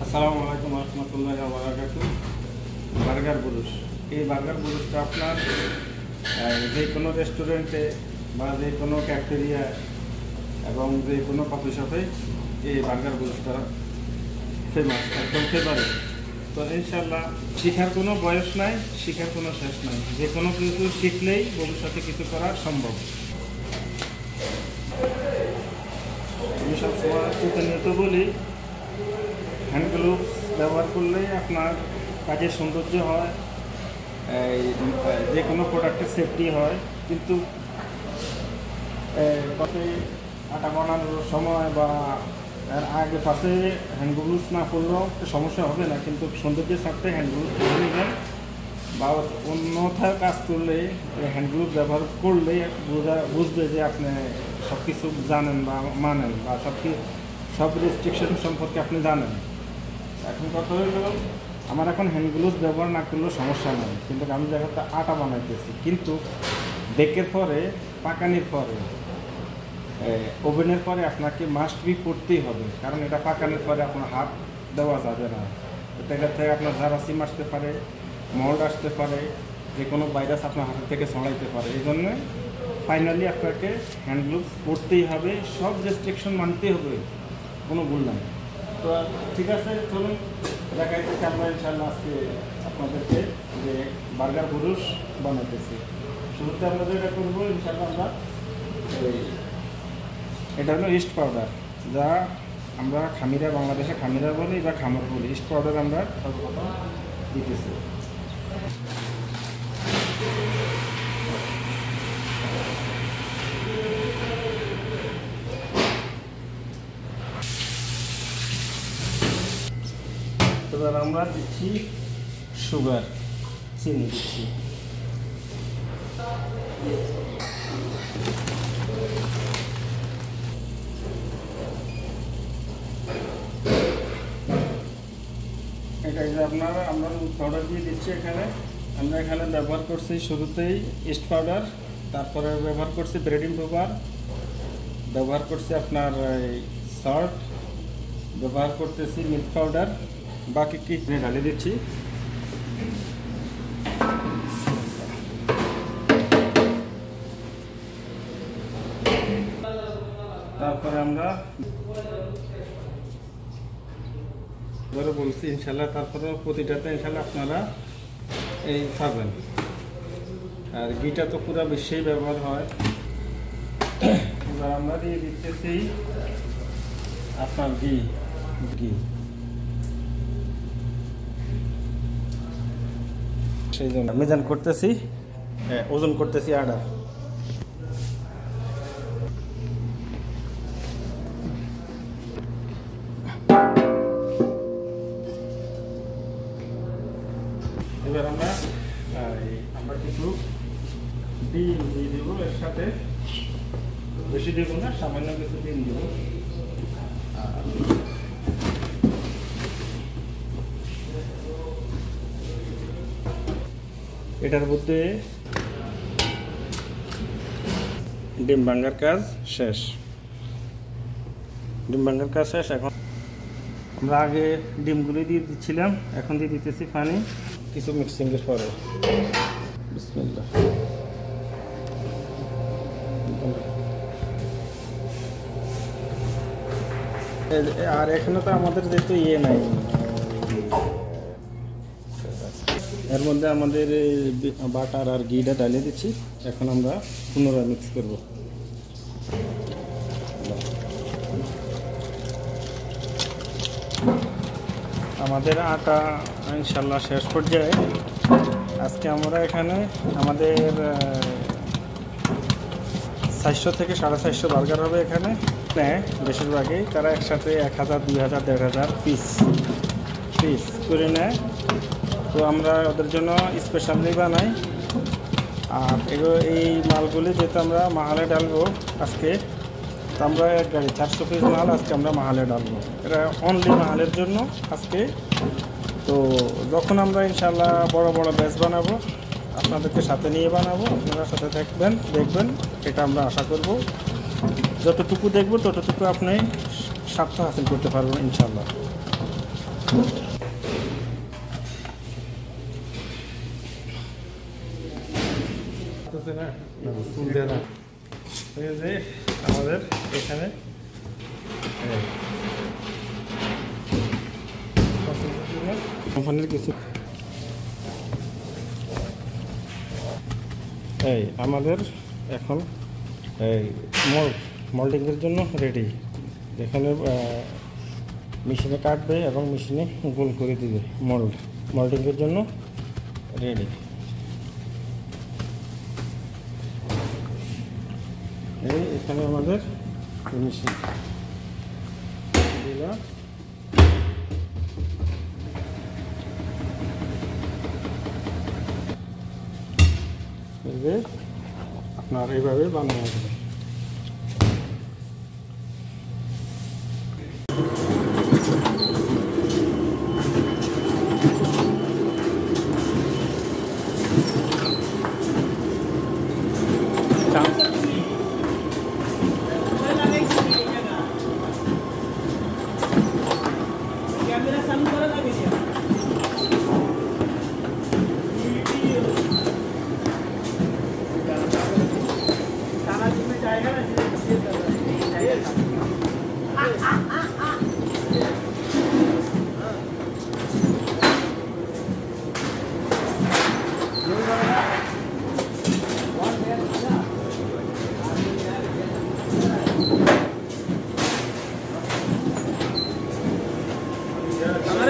আসসালামু আলাইকুম রহমতুল্লাহি ওয়া বারাকাতুহু। বার্গার বুরুশ, এই বার্গার বুরুশটা আপনার যে কোনো রেস্টুরেন্টে বা যে কোনো ক্যাফেটেরিয়া এবং যে কোনো কফি শপে এই বার্গার বুরুশটা ফেমাস, একদম ফেভারিট। তো ইনশাল্লাহ শেখার কোনো বয়স নাই, শেখার কোনো শেষ নাই, যে কোনো কিছু শিখলেই ভবিষ্যতে কিছু করা সম্ভব। আমি সবসময় প্রতিনিয়ত বলি, হ্যান্ড গ্লোভস ব্যবহার করলেই আপনার কাজের সৌন্দর্য হয়, যে কোনো প্রোডাক্টের সেফটি হয়। কিন্তু কত আটা বানানোর সময় বা এর আগে পাশে হ্যান্ড গ্লোভস না করলেও সমস্যা হবে না, কিন্তু সৌন্দর্যের সাথে হ্যান্ড গ্লোভস পরে নেবেন বা অন্যথায় কাজ করলে হ্যান্ড গ্লোভস ব্যবহার করলে বুঝবে যে আপনি সব কিছু জানেন বা মানেন বা সব রেস্ট্রিকশন সম্পর্কে আপনি জানেন। এখন কথা হইল, আমার এখন হ্যান্ড গ্লোভস ব্যবহার না করলেও সমস্যা নেই, কিন্তু আমি জায়গাতে আটা বানাইতেছি, কিন্তু বেকের পরে পাকানির পরে ওভেনের পরে আপনাকে মাস্ট বি করতেই হবে, কারণ এটা পাকানোর পরে আপনার হাত দেওয়া যাবে না। এটা থেকে আপনার জারাসিম আসতে পারে, মল্ড আসতে পারে, যে কোনো ভাইরাস আপনার হাতের থেকে ছড়াইতে পারে। এই জন্যে ফাইনালি আপনাকে হ্যান্ড গ্লোভস পরতেই হবে, সব রেস্ট্রিকশন মানতেই হবে, কোনো ভুল নাই। তো ঠিক আছে, চলুন দেখাইতেছি আমরা ইনশাল্লাহ আজকে আপনাদেরকে যে বার্গার বুরুশ বানাইতেছি। শুরুতে আমরা যেটা করবো ইনশাল্লাহ, আমরা এটা হলো ইস্ট পাউডার, যা আমরা খামিরা, বাংলাদেশে খামিরা বলি বা খামার বলি। ইস্ট পাউডার আমরা সর্বপ্রথম দিতেছি। এবার আমরা দিচ্ছি সুগার, চিনি দিচ্ছি। এটা যে আমরা পাউডার দিয়ে দিচ্ছি এখানে। আমরা এখানে ব্যবহার করছি শুরুতেই ইস্ট পাউডার, তারপরে ব্যবহার করছি ব্রেডিং পেপার, ব্যবহার করছি আপনার সল্ট, ব্যবহার করতেছি মিল্ক পাউডার, বাকি কি ঢালে দিচ্ছি। তারপরে আমরা ধরে বলছি ইনশাল্লাহ, তারপরে প্রতিটাতে ইনশাল্লাহ আপনারা এই খাবেন। আর ঘিটা তো পুরো বিশ্বেই ব্যবহার হয়। এবার আমরা দিয়ে দিতেছি আপনার ঘি। সেই জন্য মেজান করতেছি, ওজন করতেছি আটা। এবার আমরা কিছু ডিম দিয়ে দেবো এর সাথে, বেশি দেবো না, সামান্য কিছু ডিম দেবো। এটার মধ্যে ডিম ভাঙার কাজ শেষ। এখন আমরা আগে ডিমগুলি দিয়ে দিচ্ছিলাম, এখন দিয়ে দিতেছি পানি কিছু মিক্সিংয়ের পরে। বিসমিল্লাহ। আর এখানে তো আমাদের যেহেতু নাই, এর মধ্যে আমাদের বাটার আর ঘিটা ঢালিয়ে দিচ্ছি। এখন আমরা পুনরায় মিক্স করব। আমাদের আটা ইনশাল্লাহ শেষ পর্যায়ে। আজকে আমরা এখানে আমাদের 400 থেকে 450 বার্গার হবে এখানে। বেশিরভাগই তারা একসাথে 1000, 2000, 1500 পিস করে নেয়। তো আমরা ওদের জন্য স্পেশালি বানাই। আর এই মালগুলি যেহেতু আমরা মাহালে ডালবো আজকে, তো আমরা এক গাড়ি 400 পিস মাল আজকে আমরা মাহালে ডালবো। এটা অনলি মাহালের জন্য আজকে। তো যখন আমরা ইনশাল্লাহ বড় বড় ব্যাচ বানাবো, আপনাদেরকে সাথে নিয়ে বানাবো, আপনারা সাথে থাকবেন, দেখবেন। এটা আমরা আশা করব যতটুকু দেখব ততটুকু আপনি স্বার্থ হাসিল করতে পারবেন ইনশাল্লাহ। আমাদের এখানে কোম্পানির কিছু আমাদের এখন এই মোল্ডিংয়ের জন্য রেডি। এখানে মেশিনে কাটবে এবং মেশিনে গোল করে দিবে। মোল্ডিংয়ের জন্য রেডি। এখানে আমাদের মেশিন দিলাম, আপনার এইভাবে বানানো যাবে।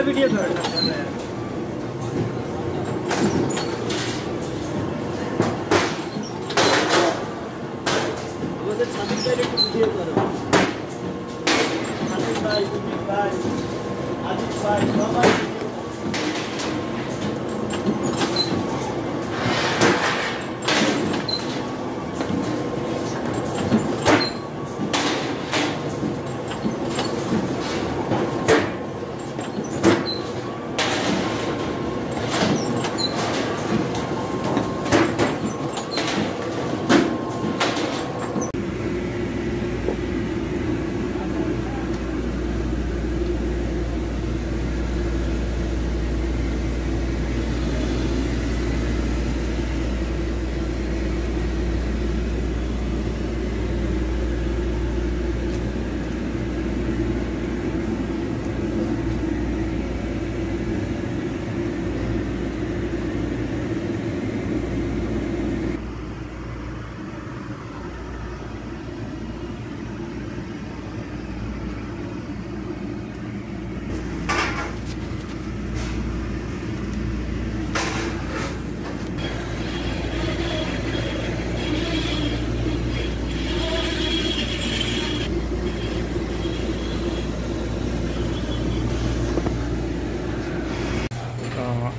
वीडियो थोड़ा वीडियो करो भाई आदित भाई बाबा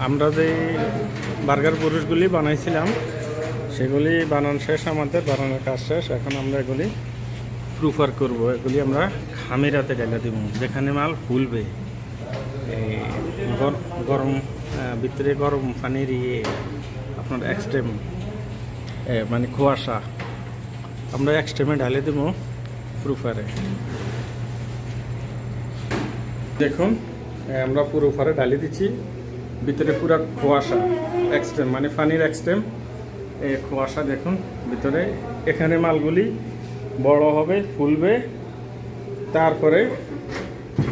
আমরা যে বার্গার পুরুষগুলি বানাইছিলাম সেগুলি বানানো শেষ, আমাদের বানানোর কাজ শেষ। এখন আমরা এগুলি প্রুফার করব। এগুলি আমরা খামিরাতে ঢেলে দেব, যেখানে মাল ফুলবে। এই গরম ভিতরে গরম পানির আপনার এক্সট্রিম মানে কুয়াশা আমরা এক্সট্রিমে ঢালে দেব প্রুফারে। দেখুন আমরা প্রুফারে ঢালে দিচ্ছি, ভিতরে পুরা কুয়াশা এক্সট্রিম মানে পানির এক্সট্রিম কুয়াশা। দেখুন ভিতরে এখানে মালগুলি বড় হবে, ফুলবে, তারপরে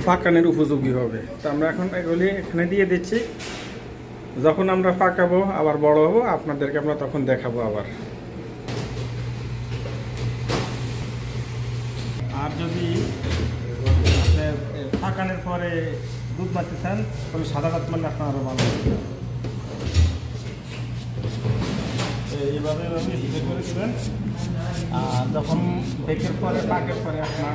পাকানোর উপযোগী হবে। তো আমরা এখন এগুলি এখানে দিয়ে দিচ্ছি। যখন আমরা পাকাবো আবার বড় হবো, আপনাদেরকে আমরা তখন দেখাবো আবার। আর যদি পাকানোর পরে দুধ মারতে চান তাহলে সাদা ভাত মারলে আপনার আরও ভালো হবে। এইভাবে স্প্রে করে দেবেন। আর যখন বেকের পরে পাকের পরে আপনার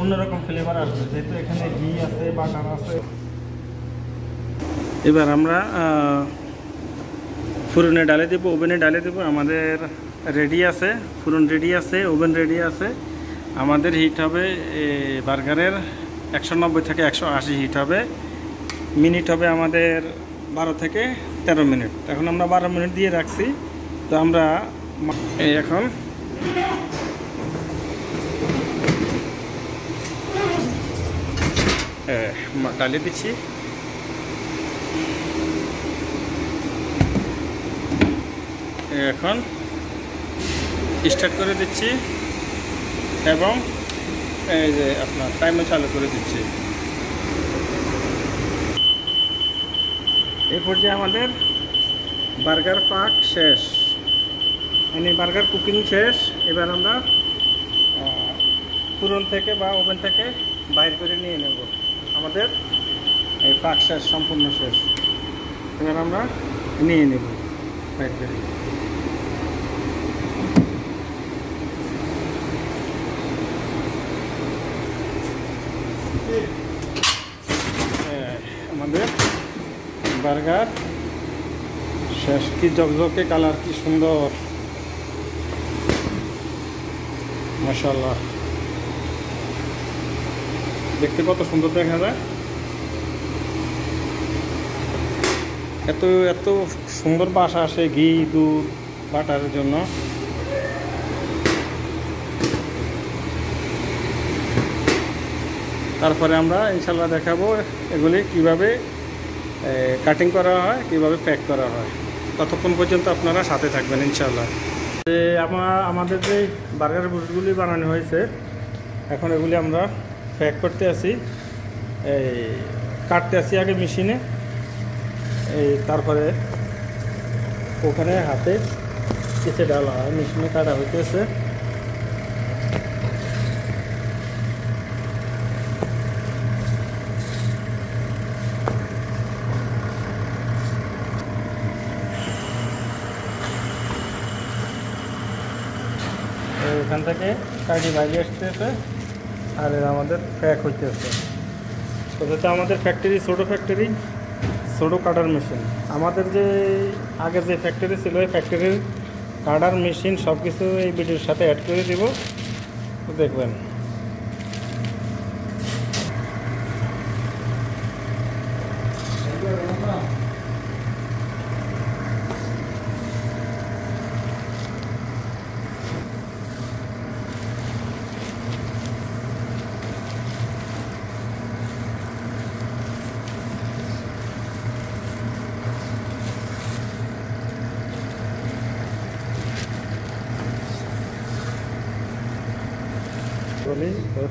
অন্যরকম ফ্লেভার আসবে, যেহেতু এখানে ঘি আছে, বাটার আছে। এবার আমরা ফুরনে ডালে দেবো, ওভেনে ডালে দেবো। আমাদের রেডি আছে, ফুরন রেডি আছে, ওভেন রেডি আছে। আমাদের হিট হবে বার্গারের 190 থেকে 180 হিট হবে। মিনিট হবে আমাদের 12 থেকে 13 মিনিট। এখন আমরা 12 মিনিট দিয়ে রাখছি। তো আমরা এখন ডালিয়ে দিচ্ছি। এখন স্টার্ট করে দিচ্ছি এবং এই যে আপনার টাইমার চালু করে দিচ্ছি। এই পর্যায়ে আমাদের বার্গার পাক শেষ, মানে বার্গার কুকিং শেষ। এবার আমরা পুরন থেকে বা ওভেন থেকে বাইর করে নিয়ে নেব। আমাদের এই পাক শেষ, সম্পূর্ণ শেষ। এবার আমরা নিয়ে নেব বাইর করে। আমাদের বার্গার শেষ। কি জকজকে কালার, কি সুন্দর, মাশাআল্লাহ। দেখতে কত সুন্দর দেখা যায়। এত এত সুন্দর বাসা আসে ঘি, দুধ, বাটারের জন্য। তারপরে আমরা ইনশাল্লাহ দেখাবো এগুলি কিভাবে কাটিং করা হয়, কিভাবে প্যাক করা হয়। ততক্ষণ পর্যন্ত আপনারা সাথে থাকবেন ইনশাল্লাহ। যে আমাদের যে বার্গার বুটগুলি বানানো হয়েছে, এখন এগুলি আমরা প্যাক করতে আসি, এই কাটতে আসি আগে মেশিনে, এই তারপরে ওখানে হাতে কেটে ডালা হয়, মেশিনে কাটা হইতেছে। এখান থেকে কাটি বাইরে আসতেছে আর আমাদের প্যাক হইতেছে। তো যেটা আমাদের ফ্যাক্টরি, ছোটো ফ্যাক্টরি, ছোটো কাটার মেশিন। আমাদের যে আগে যে ফ্যাক্টরি ছিল, ওই ফ্যাক্টরির কাটার মেশিন সব কিছু এই ভিডিওর সাথে অ্যাড করে দিব, দেখবেন।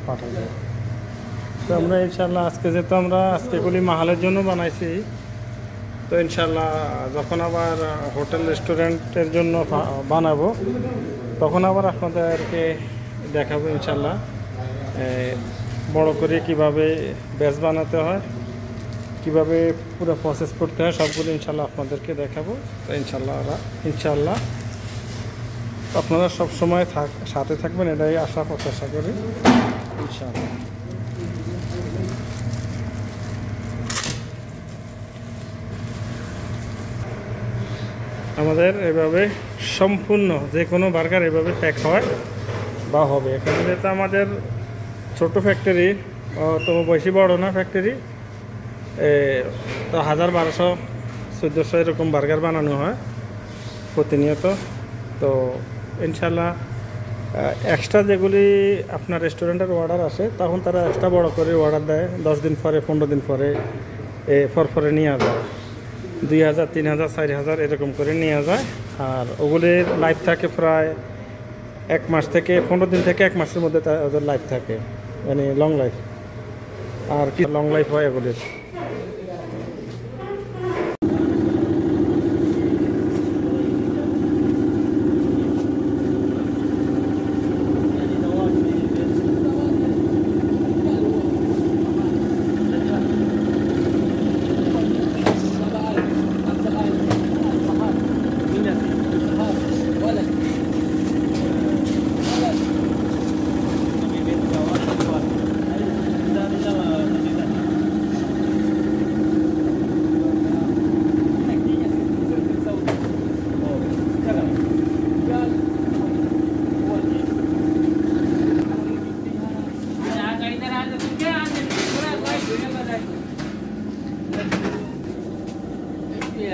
পাঠাবো। তো আমরা ইনশাল্লাহ আজকে যেহেতু আমরা আজকেগুলি মাহালের জন্য বানাইছি, তো ইনশাল্লাহ যখন আবার হোটেল রেস্টুরেন্টের জন্য বানাবো তখন আবার আপনাদেরকে দেখাবো ইনশাল্লাহ বড় করে কিভাবে ব্যাচ বানাতে হয়, কিভাবে পুরো প্রসেস করতে হয়, সবগুলো ইনশাল্লাহ আপনাদেরকে দেখাবো। তো ইনশাল্লাহ আপনারা সব সময় সাথে থাকবেন, এটাই আশা প্রত্যাশা করি ইনশাআল্লাহ। আমাদের এভাবে সম্পূর্ণ যে কোনো বার্গার এভাবে প্যাক হয় বা হবে। এখানে যেহেতু আমাদের ছোট ফ্যাক্টরি, তো বেশি বড় না ফ্যাক্টরি, তো 1000, 1200, 1400 এরকম বার্গার বানানো হয় প্রতিনিয়ত। তো ইনশাল্লাহ এক্সট্রা যেগুলি আপনার রেস্টুরেন্টের অর্ডার আসে, তখন তারা এক্সট্রা বড় করে অর্ডার দেয়, 10 দিন পরে, 15 দিন পরে, পরে নিয়ে যায়, 2000, 3000, 4000 এরকম করে নিয়ে যায়। আর ওগুলির লাইফ থাকে প্রায় 1 মাস থেকে 15 দিন থেকে 1 মাসের মধ্যে ওদের লাইফ থাকে, মানে লং লাইফ। আর কি লং লাইফ হয় এগুলির।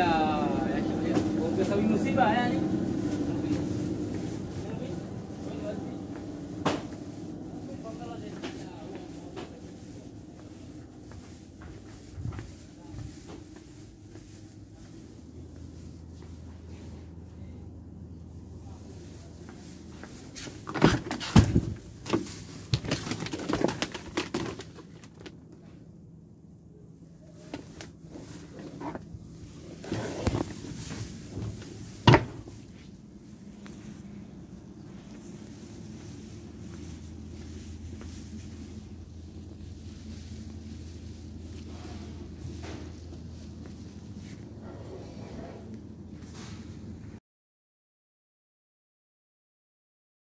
Ya, ya, musibah ya ni.